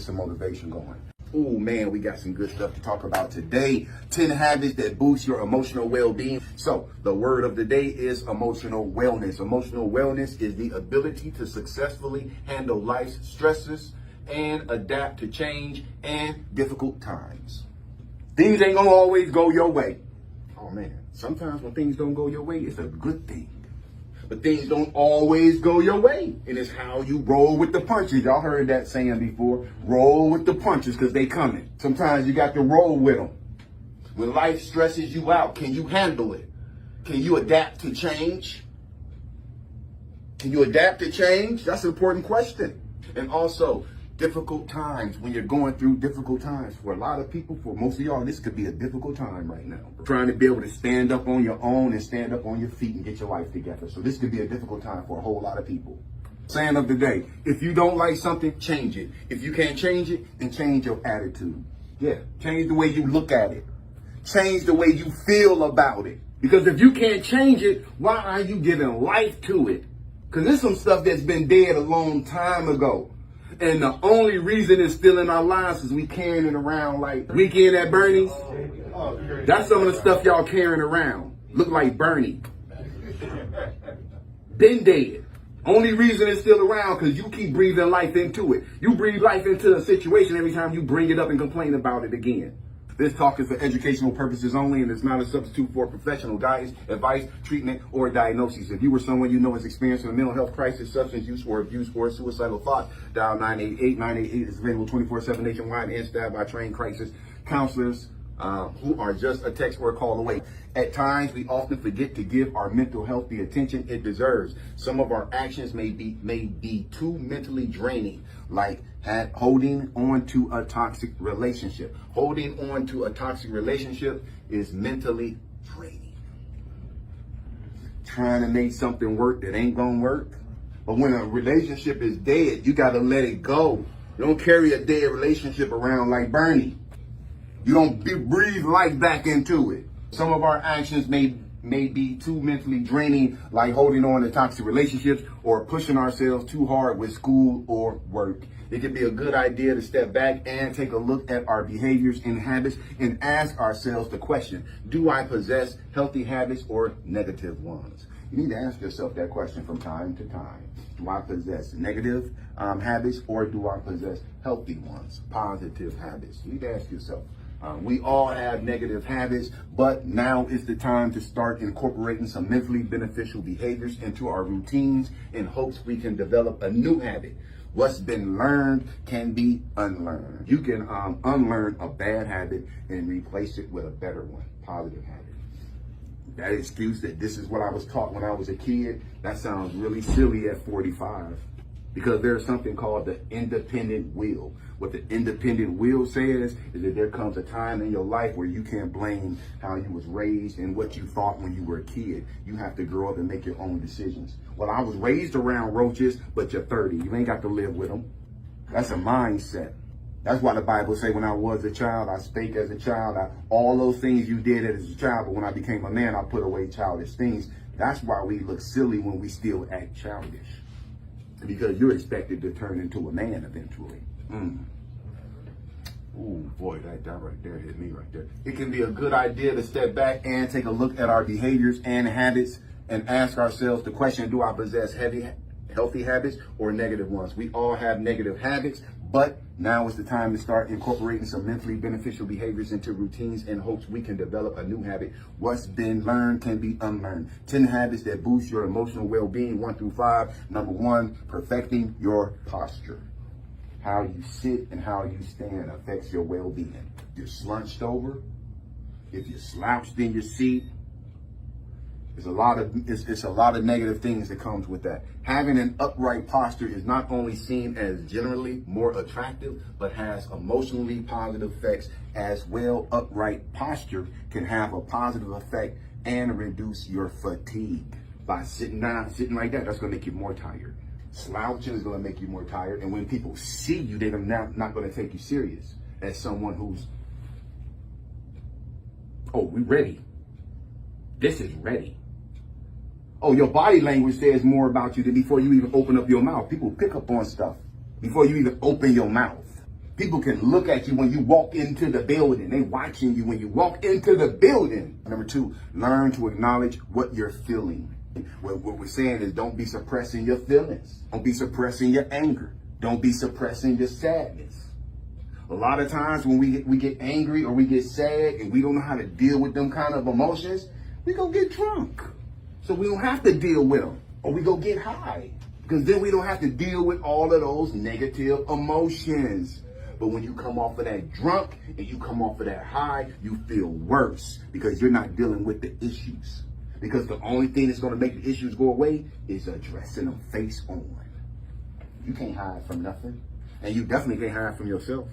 some motivation going. Oh man, we got some good stuff to talk about today. 10 habits that boost your emotional well-being. So the word of the day is emotional wellness. Emotional wellness is the ability to successfully handle life's stresses and adapt to change and difficult times. Things ain't gonna always go your way. Oh man, sometimes when things don't go your way, it's a good thing. But things don't always go your way. And it's how you roll with the punches. Y'all heard that saying before. Roll with the punches because they coming. Sometimes you got to roll with them. When life stresses you out, can you handle it? Can you adapt to change? Can you adapt to change? That's an important question. And also, difficult times, when you're going through difficult times. For a lot of people, for most of y'all, this could be a difficult time right now. Trying to be able to stand up on your own and stand up on your feet and get your life together. So this could be a difficult time for a whole lot of people. Saying of the day, if you don't like something, change it. If you can't change it, then change your attitude. Yeah, change the way you look at it. Change the way you feel about it. Because if you can't change it, why are you giving life to it? Because there's some stuff that's been dead a long time ago. And the only reason it's still in our lives is we carrying it around like Weekend at Bernie's. That's some of the stuff y'all carrying around. Look like Bernie. Been dead. Only reason it's still around because you keep breathing life into it. You breathe life into a situation every time you bring it up and complain about it again. This talk is for educational purposes only and it's not a substitute for professional guidance, advice, treatment, or diagnosis. If you or someone you know is experiencing a mental health crisis, substance use or abuse, or suicidal thought, dial 988. 988 is available 24/7 nationwide and staffed by trained crisis counselors who are just a text or a call away. At times, we often forget to give our mental health the attention it deserves. Some of our actions may be too mentally draining, like holding on to a toxic relationship. Holding on to a toxic relationship is mentally draining. Trying to make something work that ain't gonna work. But when a relationship is dead, you gotta let it go. You don't carry a dead relationship around like Bernie. You don't breathe life back into it. Some of our actions may be too mentally draining, like holding on to toxic relationships or pushing ourselves too hard with school or work. It can be a good idea to step back and take a look at our behaviors and habits and ask ourselves the question, do I possess healthy habits or negative ones? You need to ask yourself that question from time to time. Do I possess negative habits or do I possess healthy ones, positive habits? You need to ask yourself. We all have negative habits, but now is the time to start incorporating some mentally beneficial behaviors into our routines in hopes we can develop a new habit. What's been learned can be unlearned. You can unlearn a bad habit and replace it with a better one, positive habit. That excuse that this is what I was taught when I was a kid, that sounds really silly at 45. Because there's something called the independent will. What the independent will says is that there comes a time in your life where you can't blame how you was raised and what you thought when you were a kid. You have to grow up and make your own decisions. Well, I was raised around roaches, but you're 30. You ain't got to live with them. That's a mindset. That's why the Bible say when I was a child, I spake as a child. All those things you did as a child, but when I became a man, I put away childish things. That's why we look silly when we still act childish. Because you're expected to turn into a man eventually. Ooh, boy, that right there hit me right there. It can be a good idea to step back and take a look at our behaviors and habits and ask ourselves the question, do I possess healthy habits or negative ones? We all have negative habits, but now is the time to start incorporating some mentally beneficial behaviors into routines in hopes we can develop a new habit. What's been learned can be unlearned. 10 habits that boost your emotional well-being, 1 through 5. Number 1, perfecting your posture. How you sit and how you stand affects your well-being. If you're slunched over, if you're slouched in your seat, it's a lot of negative things that comes with that. Having an upright posture is not only seen as generally more attractive, but has emotionally positive effects as well. Upright posture can have a positive effect and reduce your fatigue. By sitting down, sitting like that, that's going to make you more tired. Slouching is going to make you more tired. And when people see you, they're not going to take you serious as someone who's, oh, we ready. This is ready. Oh, your body language says more about you than before you even open up your mouth. People pick up on stuff before you even open your mouth. People can look at you when you walk into the building. They watching you when you walk into the building. Number 2, learn to acknowledge what you're feeling. What we're saying is don't be suppressing your feelings. Don't be suppressing your anger. Don't be suppressing your sadness. A lot of times when we get angry or we get sad and we don't know how to deal with them kind of emotions, we go get drunk. So we don't have to deal with them. Or we go get high. Because then we don't have to deal with all of those negative emotions. But when you come off of that drunk and you come off of that high, you feel worse because you're not dealing with the issues. Because the only thing that's going to make the issues go away is addressing them face on. You can't hide from nothing. And you definitely can't hide from yourself.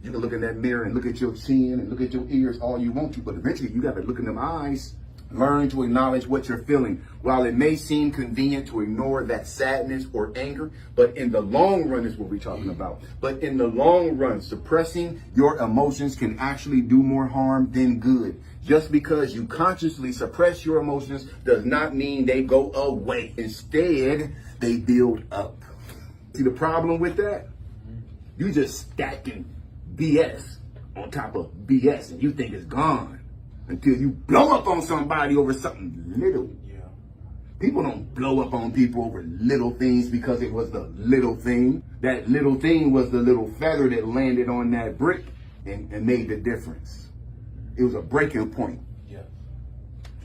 You can look in that mirror and look at your chin and look at your ears all you want to, but eventually you got to look in them eyes. Learn to acknowledge what you're feeling. While it may seem convenient to ignore that sadness or anger, but in the long run is what we're talking about. But in the long run, suppressing your emotions can actually do more harm than good. Just because you consciously suppress your emotions does not mean they go away. Instead, they build up. See the problem with that? You just stacking BS on top of BS and you think it's gone. Until you blow up on somebody over something little. Yeah. People don't blow up on people over little things because it was the little thing. That little thing was the little feather that landed on that brick and made the difference. It was a breaking point. Yeah.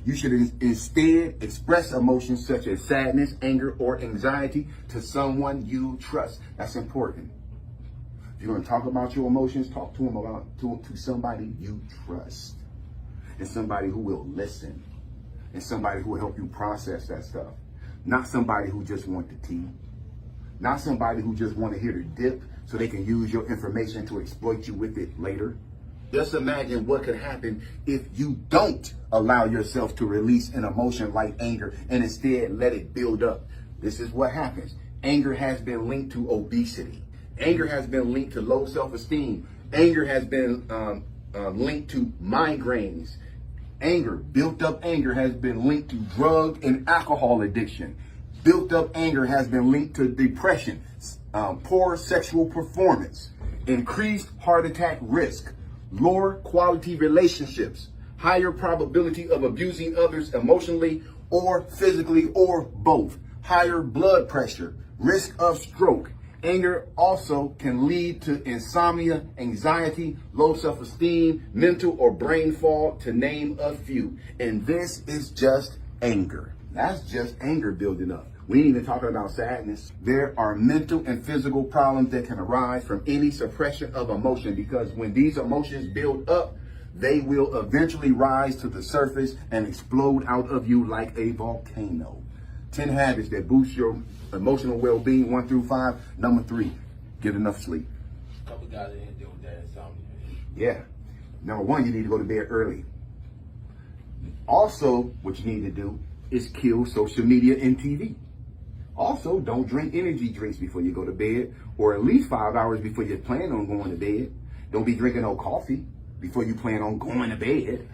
You should instead express emotions such as sadness, anger, or anxiety to someone you trust. That's important. If you're going to talk about your emotions, talk to them to somebody you trust. And somebody who will listen. And somebody who will help you process that stuff. Not somebody who just want the tea. Not somebody who just want to hear the dip so they can use your information to exploit you with it later. Just imagine what could happen if you don't allow yourself to release an emotion like anger and instead let it build up. This is what happens. Anger has been linked to obesity. Anger has been linked to low self-esteem. Anger has been linked to migraines. Built up anger has been linked to drug and alcohol addiction. Built up anger has been linked to depression, poor sexual performance, increased heart attack risk, lower quality relationships, higher probability of abusing others emotionally or physically or both, higher blood pressure, risk of stroke. Anger also can lead to insomnia, anxiety, low self-esteem, mental or brain fog, to name a few. And this is just anger. That's just anger building up. We ain't even talking about sadness. There are mental and physical problems that can arise from any suppression of emotion, because when these emotions build up, they will eventually rise to the surface and explode out of you like a volcano. 10 habits that boost your emotional well-being, 1 through 5. Number 3, get enough sleep. Couple guys in here deal with that insomnia. Yeah. Number 1, you need to go to bed early. Also, what you need to do is kill social media and TV. Also, don't drink energy drinks before you go to bed, or at least 5 hours before you plan on going to bed. Don't be drinking no coffee before you plan on going to bed.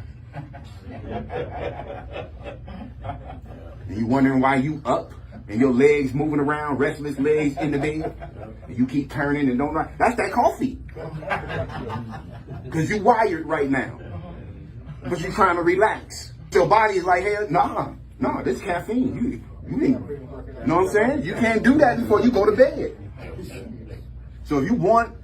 And you wondering why you up and your legs moving around, restless legs in the bed, and you keep turning and don't like. That's that coffee. Because you wired right now. But you're trying to relax. Your body is like, hell, nah, this caffeine. You know what I'm saying? You can't do that before you go to bed. So if you want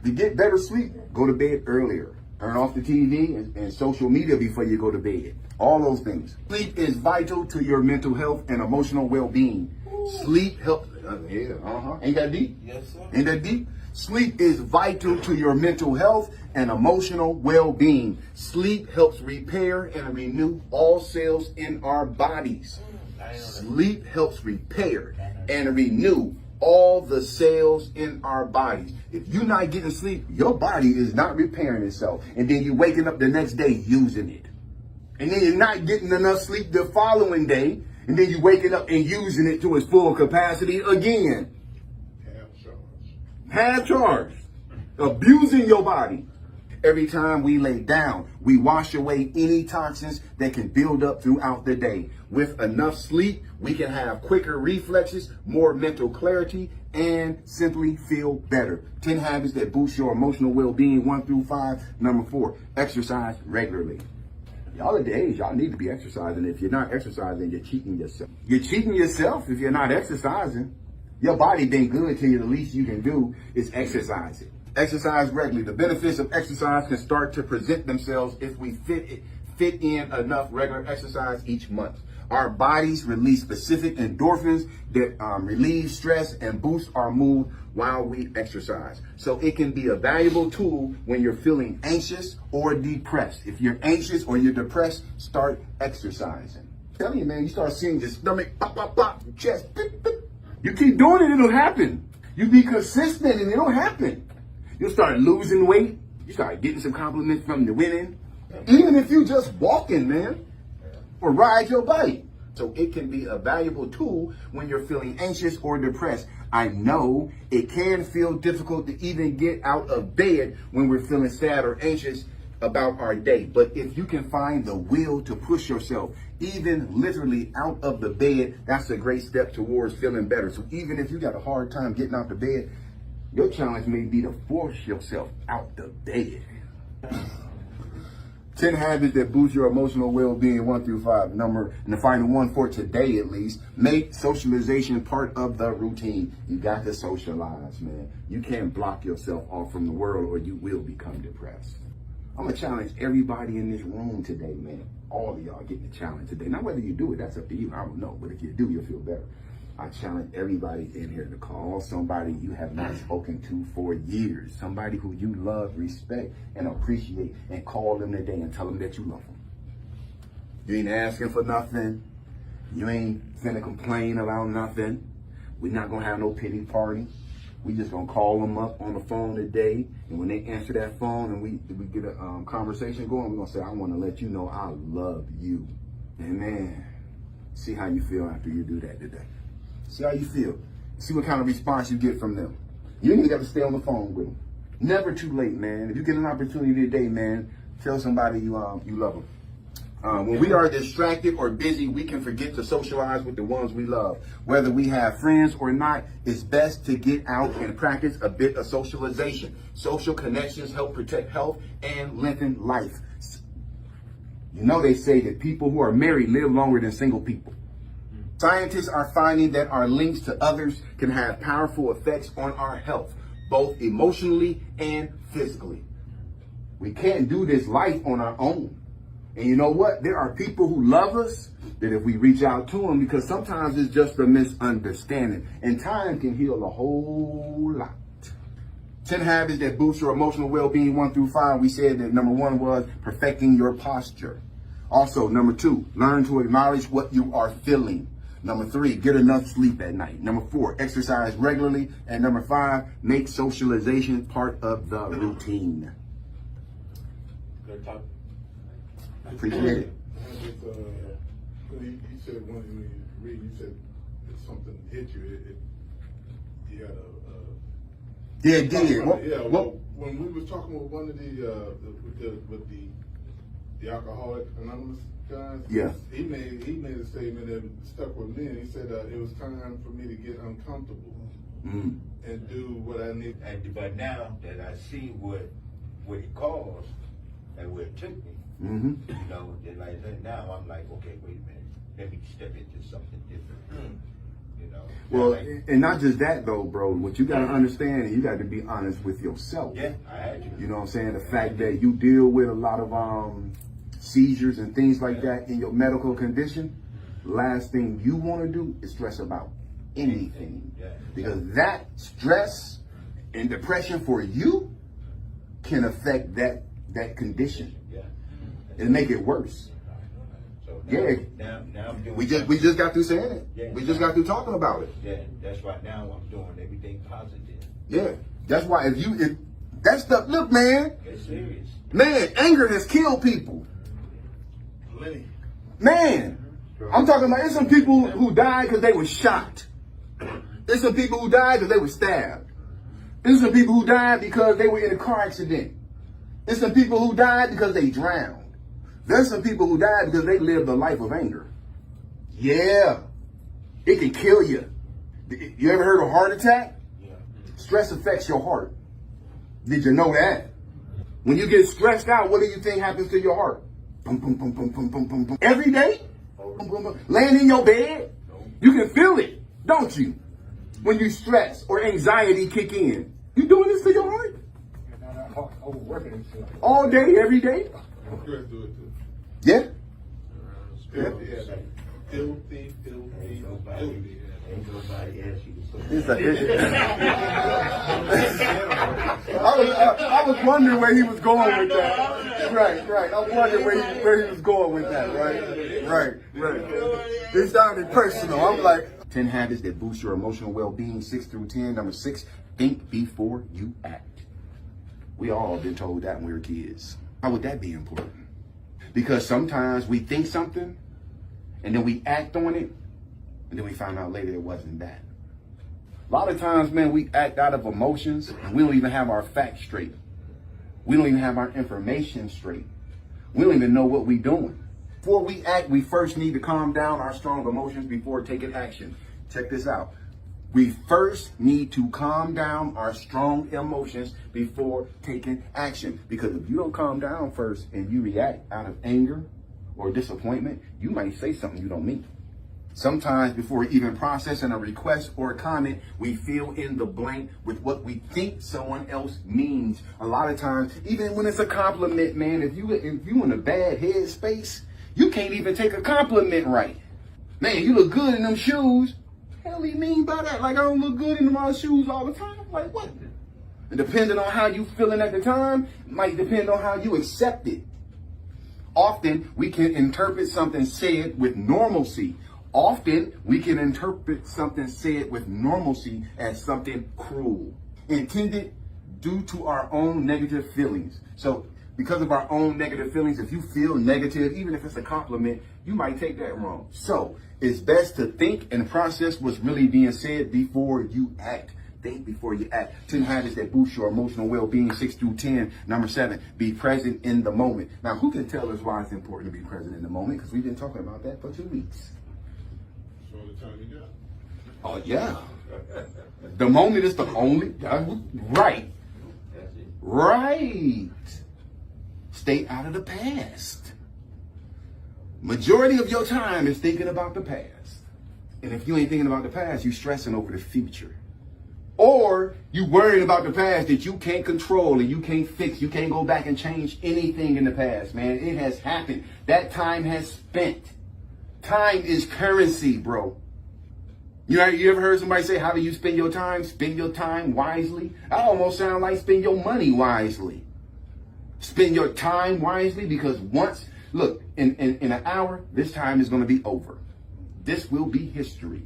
to get better sleep, go to bed earlier. Turn off the TV and social media before you go to bed. All those things. Sleep is vital to your mental health and emotional well-being. Sleep helps. Ain't that deep? Yes, sir. Ain't that deep? Sleep is vital to your mental health and emotional well-being. Sleep helps repair and renew all cells in our bodies. Sleep helps repair and renew all the cells in our bodies. If you're not getting sleep, your body is not repairing itself. And then you're waking up the next day using it. And then you're not getting enough sleep the following day. And then you're waking up and using it to its full capacity again. Half charge. Abusing your body. Every time we lay down, we wash away any toxins that can build up throughout the day. With enough sleep, we can have quicker reflexes, more mental clarity, and simply feel better. 10 habits that boost your emotional well-being, 1 through 5. Number 4, exercise regularly. Y'all at the age, y'all need to be exercising. If you're not exercising, you're cheating yourself. You're cheating yourself if you're not exercising. Your body been good to you. The least you can do is exercise it. Exercise regularly. The benefits of exercise can start to present themselves if we fit in enough regular exercise each month. Our bodies release specific endorphins that relieve stress and boost our mood while we exercise. So it can be a valuable tool when you're feeling anxious or depressed. If you're anxious or you're depressed, start exercising. I'm telling you, man, you start seeing your stomach pop, pop, pop, chest, pip, pip. You keep doing it, it'll happen. You be consistent and it'll happen. You'll start losing weight. You start getting some compliments from the women. Even if you just walking, man, or ride your bike. So it can be a valuable tool when you're feeling anxious or depressed. I know it can feel difficult to even get out of bed when we're feeling sad or anxious about our day. But if you can find the will to push yourself, even literally out of the bed, that's a great step towards feeling better. So even if you got a hard time getting out of bed, your challenge may be to force yourself out the bed. 10 habits that boost your emotional well-being, 1 through 5. And the final one for today, at least, make socialization part of the routine. You got to socialize, man. You can't block yourself off from the world or you will become depressed. I'm going to challenge everybody in this room today, man. All of y'all getting the challenge today. Now, whether you do it, that's up to you. I don't know. But if you do, you'll feel better. I challenge everybody in here to call somebody you have not spoken to for years. Somebody who you love, respect, and appreciate, and call them today and tell them that you love them. You ain't asking for nothing. You ain't finna complain about nothing. We're not gonna have no pity party. We just gonna call them up on the phone today, and when they answer that phone and we get a conversation going, we're gonna say, I wanna let you know I love you. And man, see how you feel after you do that today. See how you feel. See what kind of response you get from them. You ain't even got to stay on the phone with them. Never too late, man. If you get an opportunity today, man, tell somebody you love them. When we are distracted or busy, we can forget to socialize with the ones we love. Whether we have friends or not, it's best to get out and practice a bit of socialization. Social connections help protect health and lengthen life. You know they say that people who are married live longer than single people. Scientists are finding that our links to others can have powerful effects on our health, both emotionally and physically. We can't do this life on our own. And you know what? There are people who love us that if we reach out to them, because sometimes it's just a misunderstanding, and time can heal a whole lot. 10 habits that boost your emotional well-being, 1 through 5. We said that number 1 was perfecting your posture. Also, number 2, learn to acknowledge what you are feeling. Number 3, get enough sleep at night. Number 4, exercise regularly. And number 5, make socialization part of the routine. Good talk. Appreciate it. You said when you read, you said if something hit you, you had a. Yeah, it did. When we was talking with one of with the Alcoholic Anonymous guys, yeah, he made a statement that stuck with me, and he said it was time for me to get uncomfortable and do what I need. But now that I see what it caused and where it took me, you know, then like that, now I'm like, okay, wait a minute, let me step into something different. You know. Well, like, and not just that though, bro. What you got to understand, and you got to be honest with yourself. yeah, I had to. You know what I'm saying? The fact that you deal with a lot of seizures and things like that in your medical condition, last thing you want to do is stress about anything. Yeah. Because that stress and depression for you can affect that condition. Yeah. And make it worse. So Yeah. Now I'm doing. We just got through saying it. Yeah. We just got through talking about it. Yeah, that's why now I'm doing everything positive. Yeah. That's why if that stuff, look, man, It's serious. man, anger has killed people. Lenny. Man, I'm talking about, there's some people who died because they were shot. There's some people who died because they were stabbed. There's some people who died because they were in a car accident. There's some people who died because they drowned. There's some people who died because they lived a life of anger. Yeah, it can kill you. You ever heard of a heart attack? Stress affects your heart. Did you know that? When you get stressed out, what do you think happens to your heart? Boom, boom, boom, boom, boom, boom, boom, boom. Every day? Boom, boom, boom. Laying in your bed? You can feel it, don't you? When you stress or anxiety kick in. You doing this to your heart? All day, every day? Chris do it too. Yeah? Filthy, filthy, filthy. Ain't nobody asked you to It's I was wondering where he was going with that. Right. I was wondering where he was going with that. Right. It sounded personal. I'm like 10 habits that boost your emotional well-being. 6 through 10. Number 6, think before you act. We all been told that when we were kids. How would that be important? Because sometimes we think something and then we act on it and then we find out later it wasn't that. A lot of times, man, we act out of emotions and we don't even have our facts straight. We don't even have our information straight. We don't even know what we're doing. Before we act, we first need to calm down our strong emotions before taking action. Check this out. We first need to calm down our strong emotions before taking action. Because if you don't calm down first and you react out of anger or disappointment, you might say something you don't mean. Sometimes before even processing a request or a comment, we fill in the blank with what we think someone else means. A lot of times, even when it's a compliment, man, if you in a bad headspace, you can't even take a compliment right. Man, you look good in them shoes. Hell do you mean by that? Like I don't look good in my shoes all the time? Like what? And depending on how you feeling at the time, might depend on how you accept it. Often we can interpret something said with normalcy. Often we can interpret something said with normalcy as something cruel, intended due to our own negative feelings. So because of our own negative feelings, if you feel negative, even if it's a compliment, you might take that wrong. So it's best to think and process what's really being said before you act. Think before you act. 10 habits that boost your emotional well-being. 6 through 10. Number 7, be present in the moment. Now, who can tell us why it's important to be present in the moment? Because we've been talking about that for 2 weeks. So the time you got. Oh, yeah. The moment is the only, right. Right. Stay out of the past. Majority of your time is thinking about the past. And if you ain't thinking about the past, you stressing over the future. Or you worrying about the past that you can't control and you can't fix. You can't go back and change anything in the past, man. It has happened. That time has spent. Time is currency, bro. You ever heard somebody say, how do you spend your time? Spend your time wisely. That almost sound like spend your money wisely. Spend your time wisely because once, look, in an hour, this time is going to be over. This will be history.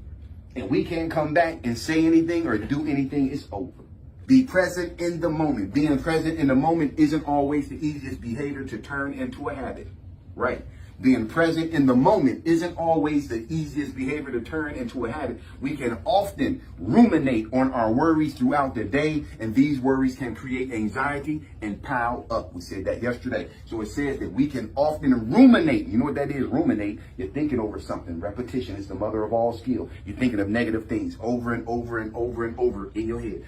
And we can't come back and say anything or do anything. It's over. Be present in the moment. Being present in the moment isn't always the easiest behavior to turn into a habit. Right. Being present in the moment isn't always the easiest behavior to turn into a habit. We can often ruminate on our worries throughout the day, and these worries can create anxiety and pile up. We said that yesterday. So it says that we can often ruminate. You know what that is? Ruminate. You're thinking over something. Repetition is the mother of all skill. You're thinking of negative things over and over and over and over in your head.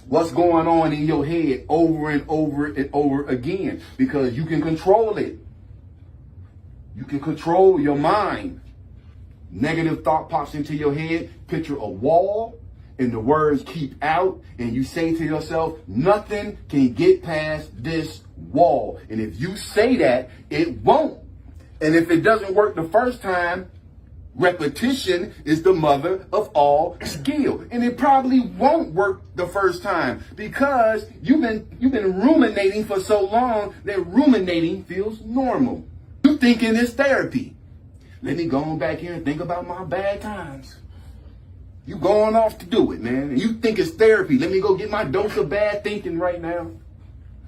What's going on in your head over and over and over again? Because you can control it. You can control your mind. Negative thought pops into your head. Picture a wall and the words keep out. And you say to yourself, nothing can get past this wall. And if you say that, it won't. And if it doesn't work the first time, repetition is the mother of all skill. And it probably won't work the first time because you've been ruminating for so long that ruminating feels normal. You thinking it's therapy. Let me go on back here and think about my bad times. You going off to do it, man. And you think it's therapy. Let me go get my dose of bad thinking right now.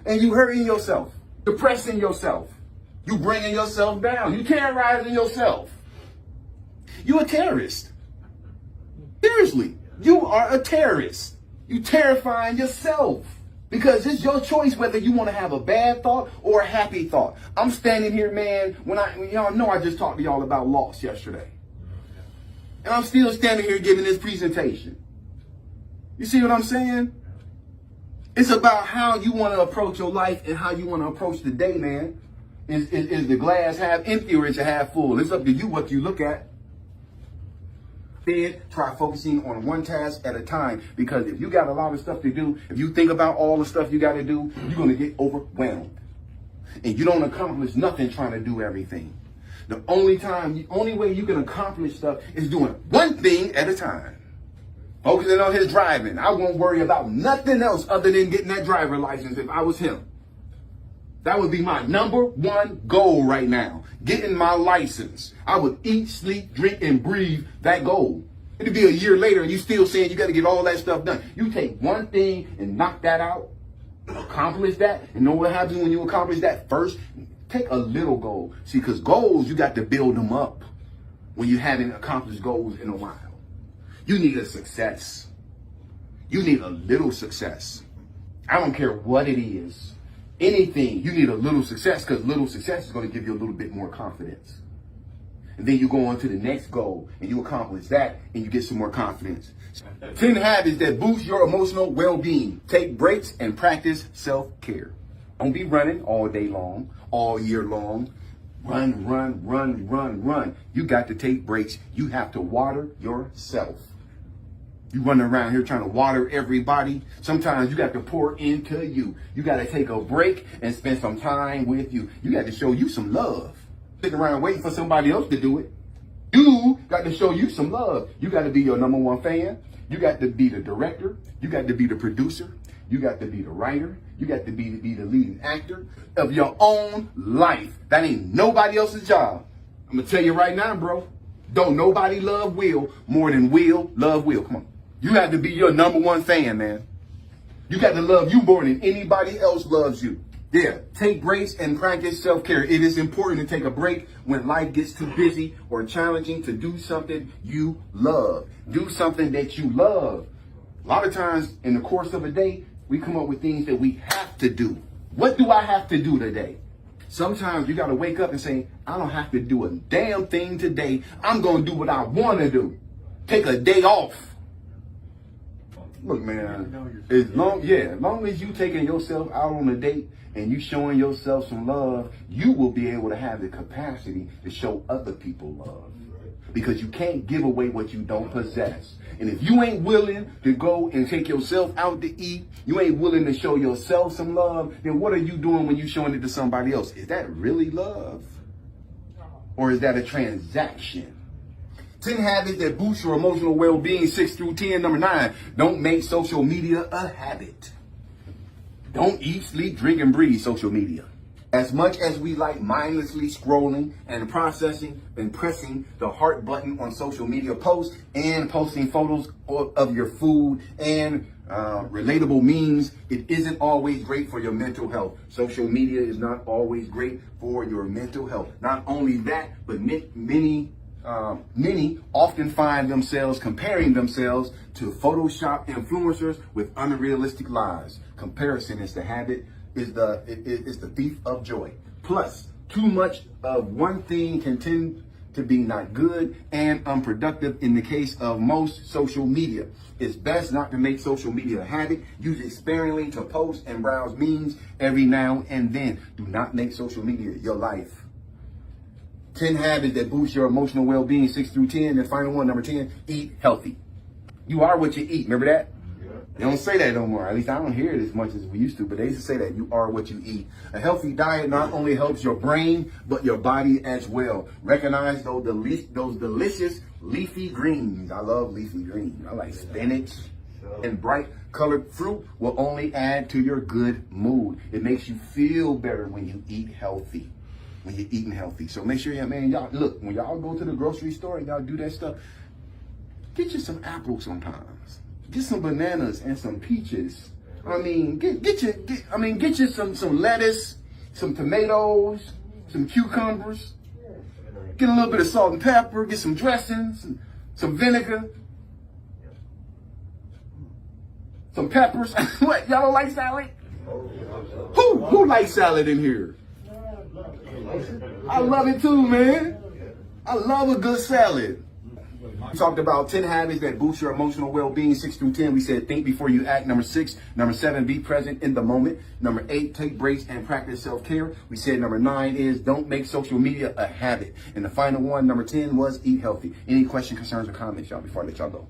And you hurting yourself, depressing yourself. You bringing yourself down. You terrorizing yourself. You a terrorist. Seriously, you are a terrorist. You terrifying yourself. Because it's your choice whether you want to have a bad thought or a happy thought. I'm standing here, man, when y'all know I just talked to y'all about loss yesterday. And I'm still standing here giving this presentation. You see what I'm saying? It's about how you want to approach your life and how you want to approach the day, man. Is the glass half empty or is it half full? It's up to you what you look at. Instead, try focusing on one task at a time, because if you got a lot of stuff to do, if you think about all the stuff you got to do, you're going to get overwhelmed. And you don't accomplish nothing trying to do everything. The only way you can accomplish stuff is doing one thing at a time. Focusing on his driving. I won't worry about nothing else other than getting that driver license if I was him. That would be my number one goal right now. Getting my license. I would eat, sleep, drink, and breathe that goal. It'd be a year later and you still saying you got to get all that stuff done. You take one thing and knock that out, accomplish that, and know what happens when you accomplish that first? Take a little goal. See, because goals, you got to build them up when you haven't accomplished goals in a while. You need a success. You need a little success. I don't care what it is. Anything, you need a little success, because little success is going to give you a little bit more confidence. And then you go on to the next goal and you accomplish that and you get some more confidence. 10 habits that boost your emotional well-being. Take breaks and practice self-care. Don't be running all day long, all year long. Run, run, run, run, run. You got to take breaks. You have to water yourself. You running around here trying to water everybody. Sometimes you got to pour into you. You got to take a break and spend some time with you. You got to show you some love. Sitting around waiting for somebody else to do it. You got to show you some love. You got to be your number one fan. You got to be the director. You got to be the producer. You got to be the writer. You got to be the leading actor of your own life. That ain't nobody else's job. I'm going to tell you right now, bro. Don't nobody love Will more than Will love Will. Come on. You have to be your number one fan, man. You got to love you more than anybody else loves you. Yeah, take breaks and practice self-care. It is important to take a break when life gets too busy or challenging to do something you love. Do something that you love. A lot of times in the course of a day, we come up with things that we have to do. What do I have to do today? Sometimes you got to wake up and say, I don't have to do a damn thing today. I'm going to do what I want to do. Take a day off. Look, man, as long as you taking yourself out on a date and you showing yourself some love, you will be able to have the capacity to show other people love. Because you can't give away what you don't possess. And if you ain't willing to go and take yourself out to eat, you ain't willing to show yourself some love, then what are you doing when you showing it to somebody else? Is that really love? Or is that a transaction? 10 habits that boost your emotional well-being, 6 through 10. Number 9, don't make social media a habit. Don't eat, sleep, drink, and breathe social media. As much as we like mindlessly scrolling and processing and pressing the heart button on social media posts and posting photos of your food and relatable memes, it isn't always great for your mental health. Social media is not always great for your mental health. Not only that, but many often find themselves comparing themselves to Photoshop influencers with unrealistic lives. Comparison is the habit, is the thief of joy. Plus, too much of one thing can tend to be not good and unproductive in the case of most social media. It's best not to make social media a habit. Use it sparingly to post and browse memes every now and then. Do not make social media your life. 10 habits that boost your emotional well-being, 6 through 10. And final one, number 10, eat healthy. You are what you eat. Remember that? Yeah. They don't say that no more. At least I don't hear it as much as we used to, but they used to say that you are what you eat. A healthy diet not only helps your brain, but your body as well. Recognize those delicious leafy greens. I love leafy greens. I like spinach. And bright colored fruit will only add to your good mood. It makes you feel better when you eat healthy. When you're eating healthy. So make sure, y'all, look, when y'all go to the grocery store and y'all do that stuff, get you some apples sometimes. Get some bananas and some peaches. I mean, get you some lettuce, some tomatoes, some cucumbers. Get a little bit of salt and pepper, get some dressings, some vinegar, some peppers. What, y'all don't like salad? Who likes salad in here? I love it too, man. I love a good salad. We talked about 10 habits that boost your emotional well-being, 6 through 10. We said think before you act, number 6. Number 7, be present in the moment. Number 8, take breaks and practice self-care. We said number 9 is don't make social media a habit. And the final one, number 10, was eat healthy. Any questions, concerns, or comments, y'all, before I let y'all go?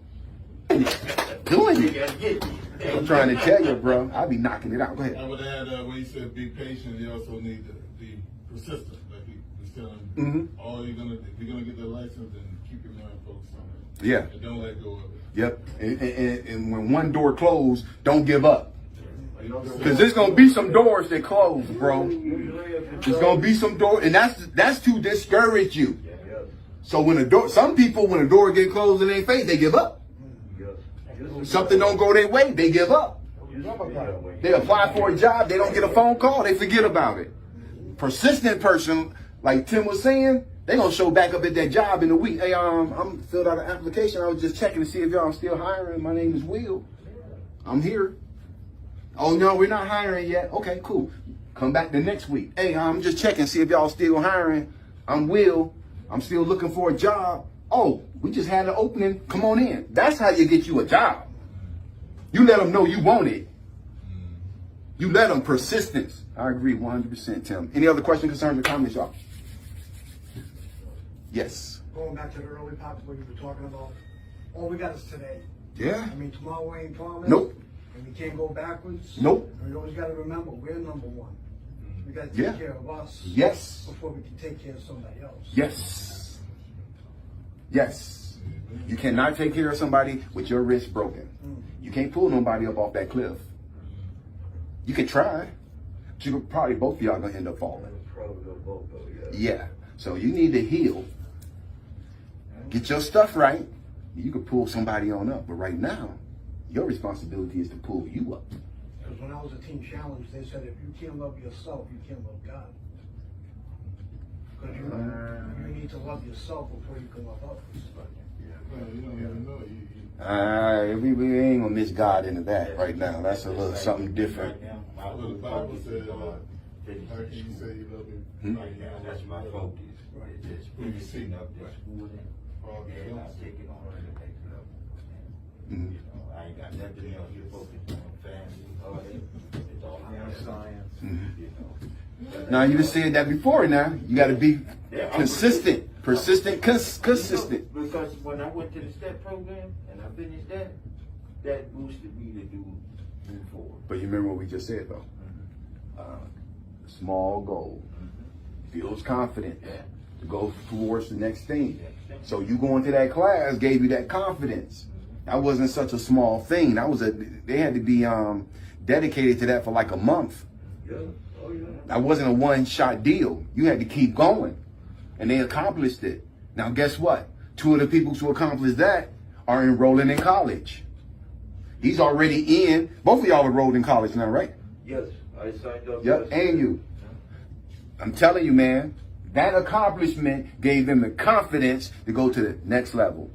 Doing it. I'm trying to tell you, bro. I'll be knocking it out. Go I ahead. would add, when you said be patient, you also need to be persistent. Like he was telling Mhm. all if you're gonna get the license, then keep your mind focused on it. Yeah. And don't let go of it. Yep. And when one door closed, don't give up. Because there's going to be some doors that close, bro. There's going to be some doors. And that's to discourage you. So when some people, when a door get closed in their face, they give up. Something don't go their way, they give up. They apply for a job, they don't get a phone call, they forget about it. Persistent person, like Tim was saying, they gonna show back up at that job in a week. Hey, I'm filled out an application. I was just checking to see if y'all still hiring. My name is Will. I'm here. Oh no, we're not hiring yet. Okay, cool. Come back the next week. Hey, I'm just checking, see if y'all still hiring. I'm Will. I'm still looking for a job. Oh, we just had an opening. Come on in. That's how you get you a job. You let them know you want it. You let them persistence. I agree 100%, Tim. Any other questions, concerns, or comments, y'all? Yes. Going back to the early part of what you were talking about, all we got is today. Yeah. I mean, tomorrow ain't promised. Nope. And we can't go backwards. Nope. And we always got to remember, we're number one. We got to Yeah. take care of us. Yes. Before we can take care of somebody else. Yes. Yes. You cannot take care of somebody with your wrist broken. You can't pull nobody up off that cliff. You can try. But you could probably both of y'all gonna end up falling. Yeah. So you need to heal. Get your stuff right. You can pull somebody on up. But right now, your responsibility is to pull you up. Because when I was a Teen Challenge, they said if you can't love yourself, you can't love God. Because you need to love yourself before you can love others. No, you don't even know. We ain't gonna miss God into that right now. That's a little something different. Well, the Bible says, how can you say you love him? Right now, that's my focus. It's just finishing up this schooling, and I take it on to the next level. You know, I ain't got nothing else to focus on, family, all that. It's all about science. You know. Now you just said that before. Now you got to be consistent, persistent, consistent. Because when I went to the STEP program and I finished that, that boosted me to move forward. But you remember what we just said though. Small goal, feels confident to go towards the next thing. So you going to that class gave you that confidence. That wasn't such a small thing. They had to be dedicated to that for like a month. That wasn't a one-shot deal. You had to keep going, and they accomplished it. Now guess what? 2 of the people who accomplished that are enrolling in college. He's already in. Both of y'all enrolled in college now, right? Yes, I signed up. Yep, and you. I'm telling you, man, that accomplishment gave them the confidence to go to the next level.